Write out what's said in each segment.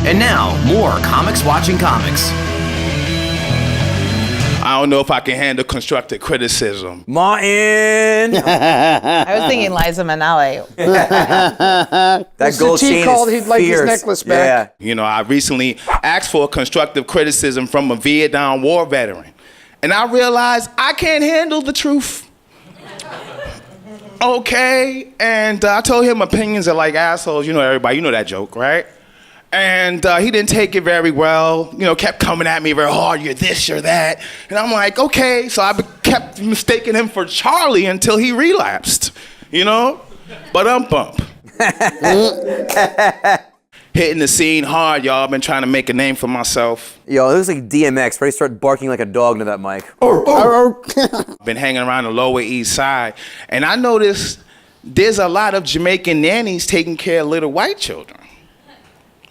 And now, more Comics Watching Comics. I don't know if I can handle constructive criticism. Martin! I was thinking Liza Minnelli. That gold chain called is he'd like his fierce. necklace back. You know, I recently asked for constructive criticism from a Vietnam War veteran. And I realized I can't handle the truth. Okay, and I told him opinions are like assholes. You know everybody, you know that joke, right? And he didn't take it very well, you know, kept coming at me very hard, you're this, you're that. And I'm like, okay, so I kept mistaking him for Charlie until he relapsed, you know? But bump. Hitting the scene hard, y'all. I've been trying to make a name for myself. Yo, it looks like DMX. Ready to start barking like a dog into that mic. Been hanging around the Lower East Side, and I noticed there's a lot of Jamaican nannies taking care of little white children.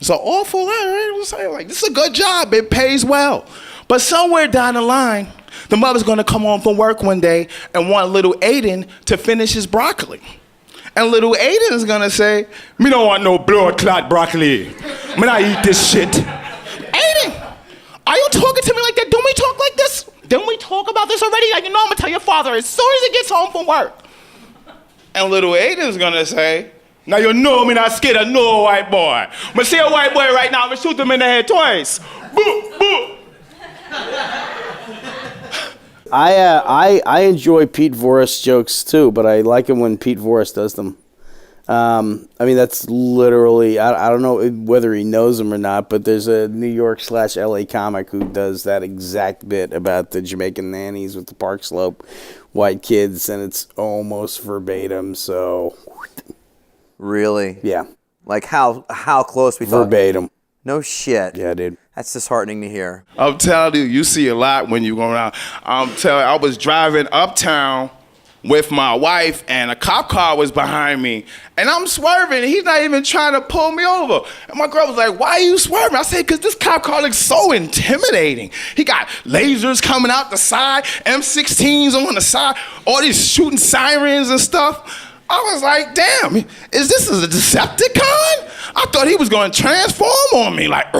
It's an awful lot, right? Like, this is a good job. It pays well. But somewhere down the line, the mother's gonna come home from work one day and want little Aiden to finish his broccoli. And little Aiden is gonna say, me don't want no blood clot broccoli. Me not eat this shit. Aiden, are you talking to me like that? Don't we talk like this? Didn't we talk about this already? Like, you know I'm gonna tell your father as soon as he gets home from work. And little Aiden's gonna say, now you know me not scared of no white boy. I'm see a white boy right now, I'm gonna shoot him in the head twice. Boo, boo. I enjoy Pete Voris jokes too, but I like it when Pete Voris does them. I mean, that's literally, I don't know whether he knows him or not, but there's a New York/LA comic who does that exact bit about the Jamaican nannies with the Park Slope white kids, and it's almost verbatim, so... Really? Yeah. Like how close we thought? Verbatim. No shit. Yeah, dude. That's disheartening to hear. I'm telling you, you see a lot when you go around. I'm telling you, I was driving uptown with my wife, and a cop car was behind me, and I'm swerving, and he's not even trying to pull me over. And my girl was like, why are you swerving? I said, because this cop car looks so intimidating. He got lasers coming out the side, M16s on the side, all these shooting sirens and stuff. I was like, damn, is this a Decepticon? I thought he was going to transform on me, like,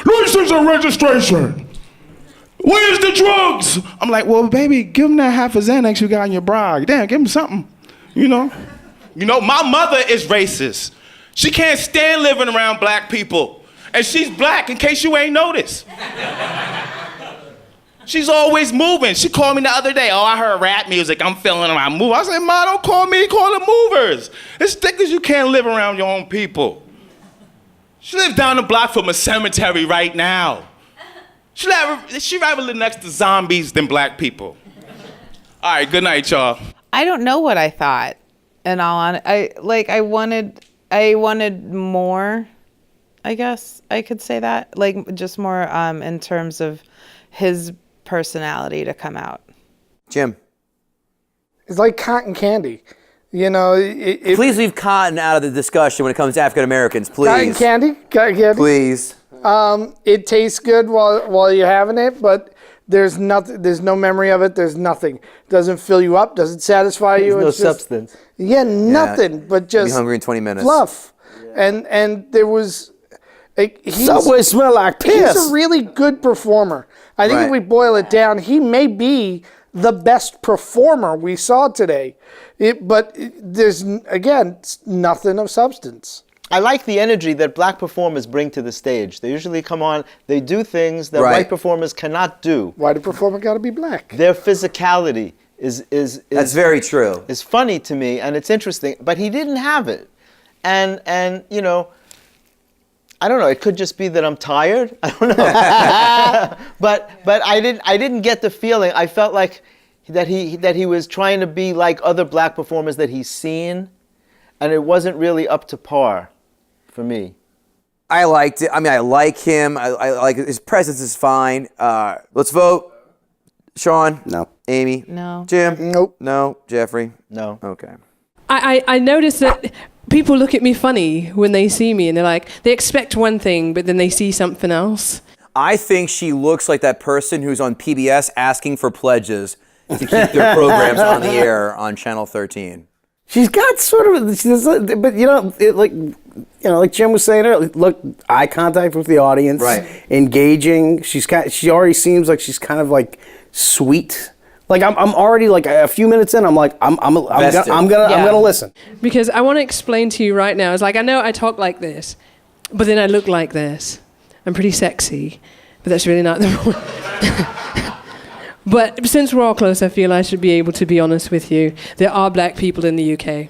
license and registration. Where's the drugs? I'm like, well, baby, give him that half a Xanax you got in your bra. Damn, give him something, you know? You know, my mother is racist. She can't stand living around black people. And she's black, in case you ain't noticed. She's always moving. She called me the other day. Oh, I heard rap music. I'm feeling around move. I said, Ma, don't call me. Call the movers. It's thick as you can't live around your own people. She lives down the block from a cemetery right now. She'd rather live next to zombies than black people. All right, good night, y'all. I don't know what I thought. And I wanted more. I guess I could say that. Like, just more in terms of his personality to come out. Jim. It's like cotton candy. You know, please leave cotton out of the discussion when it comes to African Americans, please. Cotton candy. Please. It tastes good while you're having it, but there's nothing. There's no memory of it. There's nothing. Doesn't fill you up. Doesn't satisfy you. There's it's no just, substance. Yeah, nothing. Yeah, but just be hungry in 20 minutes. Fluff. Yeah. And there was. Subway smell like piss. He's a really good performer. I think if we boil it down, he may be the best performer we saw today. But there's, again, nothing of substance. I like the energy that black performers bring to the stage. They usually come on, they do things that white performers cannot do. Why the performer got to be black? Their physicality is That's very true. It's funny to me, and it's interesting, but he didn't have it. And you know, I don't know. It could just be that I'm tired. I don't know. but I didn't get the feeling. I felt like that he was trying to be like other black performers that he's seen, and it wasn't really up to par for me. I liked it. I mean, I like him. I like his presence is fine. Let's vote. Sean? No. Amy? No. Jim? Nope. No. Jeffrey? No. Okay. I noticed that people look at me funny when they see me, and they expect one thing, but then they see something else. I think she looks like that person who's on PBS asking for pledges to keep their programs on the air on Channel 13. she's got sort of, but like Jim was saying earlier, look, eye contact with the audience, Right. engaging. She already seems like she's kind of like sweet. Like I'm already like a few minutes in. I'm like I'm gonna listen. Because I want to explain to you right now. It's like I know I talk like this, but then I look like this. I'm pretty sexy, but that's really not the point. But since we're all close, I feel I should be able to be honest with you. There are black people in the UK.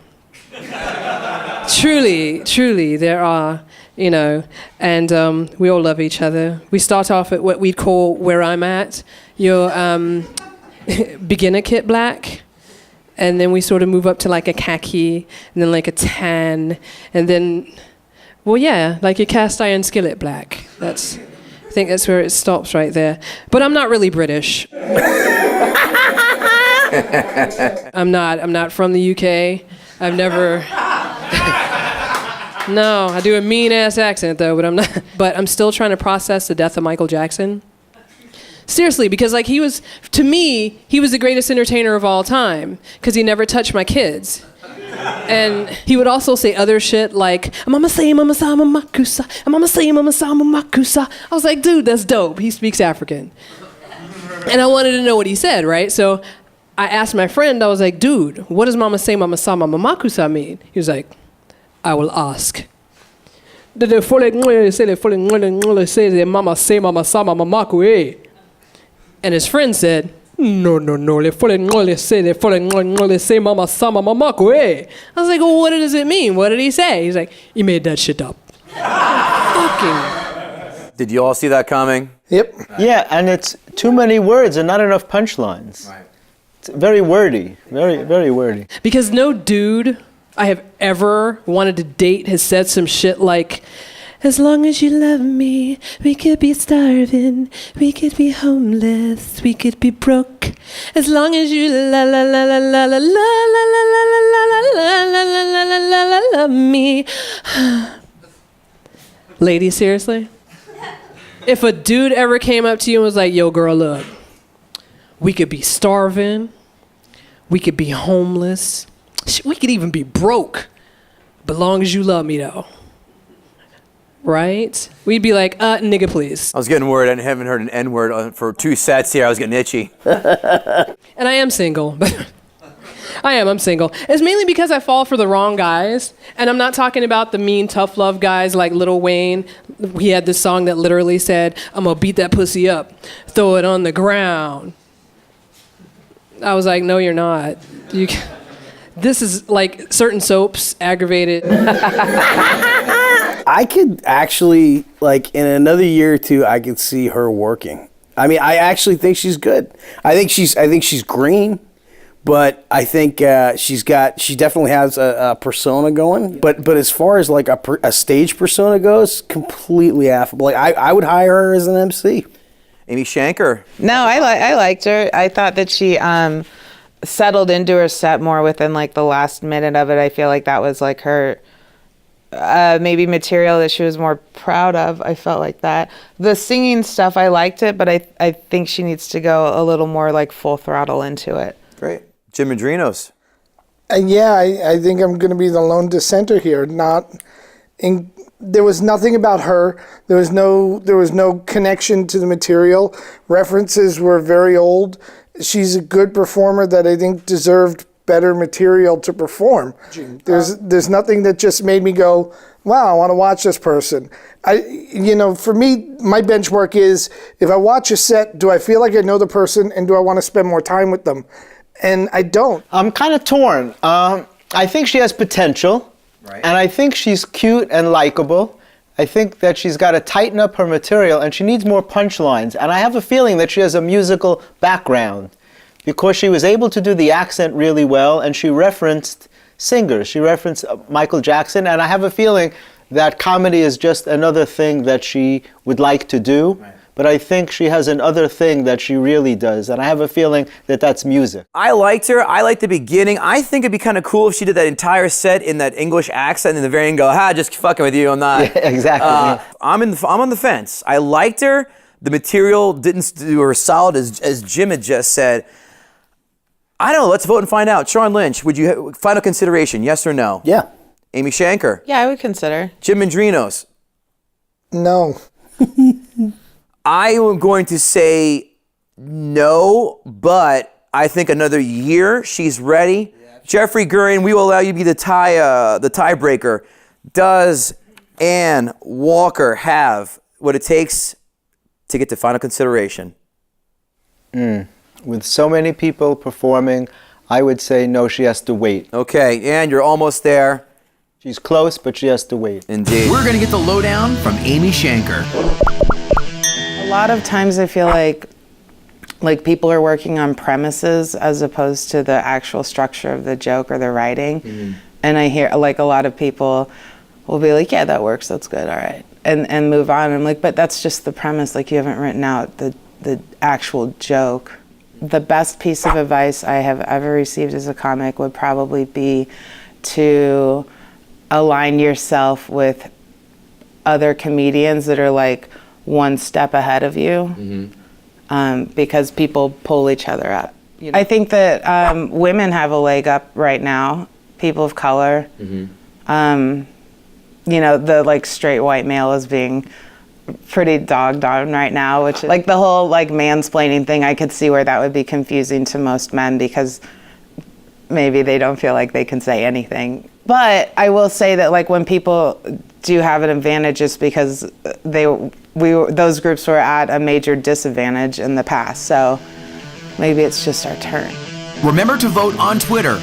Truly, there are, and we all love each other. We start off at what we'd call where I'm at. You're beginner kit black, and then we sort of move up to like a khaki, and then like a tan, and then, like your cast iron skillet black. I think that's where it stops right there. But I'm not really British. I'm not from the UK. I've never. No, I do a mean ass accent though, but I'm not. But I'm still trying to process the death of Michael Jackson. Seriously, because like he was the greatest entertainer of all time because he never touched my kids. And he would also say other shit like mama say mama sa mama kusa, mama say mama sa mama kusa. I was like, dude, that's dope. He speaks African. And I wanted to know what he said, right? So I asked my friend, I was like, dude, what does mama say mama sa mama kusa mean? He was like, I will ask. And his friend said, no, le say mama sama mamaku, eh? I was like, well, what does it mean? What did he say? He's like, he made that shit up. Fucking. Did you all see that coming? Yep. Yeah, and it's too many words and not enough punchlines. Right. It's very wordy, very, very wordy. Because no dude I have ever wanted to date has said some shit like, as long as you love me, we could be starving, we could be homeless, we could be broke. As long as you la la la la la la la la la la la la la la la la la love me. Ladies, seriously? If a dude ever came up to you and was like, yo girl, look, we could be starving, we could be homeless, we could even be broke, but long as you love me though. Right? We'd be like, nigga, please. I was getting worried. I haven't heard an N-word for 2 sets here. I was getting itchy. And I am single. I'm single. It's mainly because I fall for the wrong guys. And I'm not talking about the mean, tough love guys like Lil Wayne. He had this song that literally said, I'm going to beat that pussy up, throw it on the ground. I was like, no, you're not. This is like certain soaps, aggravated. I could actually, like, in another year or two, I could see her working. I mean, I actually think she's good. I think she's green, but I think she definitely has a persona going. But as far as like a stage persona goes, completely affable. Like I would hire her as an MC. Amy Shanker. No, I liked her. I thought that she settled into her set more within like the last minute of it. I feel like that was like her maybe material that she was more proud of. I felt like that. The singing stuff, I liked it, but I think she needs to go a little more like full throttle into it. Great. Jim Madrinos. Yeah, I think I'm going to be the lone dissenter here. There was nothing about her. There was no connection to the material. References were very old. She's a good performer that I think deserved better material to perform. There's nothing that just made me go, wow, I want to watch this person. For me, my benchmark is if I watch a set, do I feel like I know the person and do I want to spend more time with them? And I don't. I'm kind of torn. I think she has potential, right. And I think she's cute and likable. I think that she's got to tighten up her material and she needs more punchlines. And I have a feeling that she has a musical background because she was able to do the accent really well and she referenced singers. She referenced Michael Jackson, and I have a feeling that comedy is just another thing that she would like to do. Right. But I think she has another thing that she really does, and I have a feeling that that's music. I liked her. I liked the beginning. I think it'd be kind of cool if she did that entire set in that English accent, and in the very end go, just fucking with you, I'm not. Yeah, exactly. Yeah. I'm on the fence. I liked her. The material didn't do her solid, as Jim had just said. I don't know. Let's vote and find out. Sean Lynch, would you final consideration? Yes or no? Yeah. Amy Shanker, Yeah, I would consider. Jim Mandrinos. No. I am going to say no, but I think another year she's ready. Jeffrey Gurian, we will allow you to be the tiebreaker. Does Ann Walker have what it takes to get to final consideration? With so many people performing, I would say no, she has to wait. Okay, Ann, you're almost there. She's close, but she has to wait. Indeed. We're going to get the lowdown from Amy Shanker. A lot of times I feel like people are working on premises as opposed to the actual structure of the joke or the writing. And I hear like a lot of people will be like, yeah, that works, that's good, all right. And move on. I'm like, but that's just the premise. Like you haven't written out the actual joke. The best piece of advice I have ever received as a comic would probably be to align yourself with other comedians that are like one step ahead of you, because people pull each other up. You know? I think that women have a leg up right now, people of color. You know, the like straight white male is being pretty dogged on right now, which is like the whole like mansplaining thing. I could see where that would be confusing to most men because maybe they don't feel like they can say anything. But I will say that like when people do have an advantage, it's because those groups were at a major disadvantage in the past. So maybe it's just our turn. Remember to vote on Twitter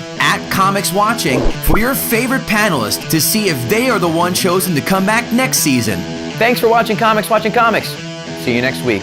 @ComicsWatching for your favorite panelist to see if they are the one chosen to come back next season. Thanks for watching Comics Watching Comics. See you next week.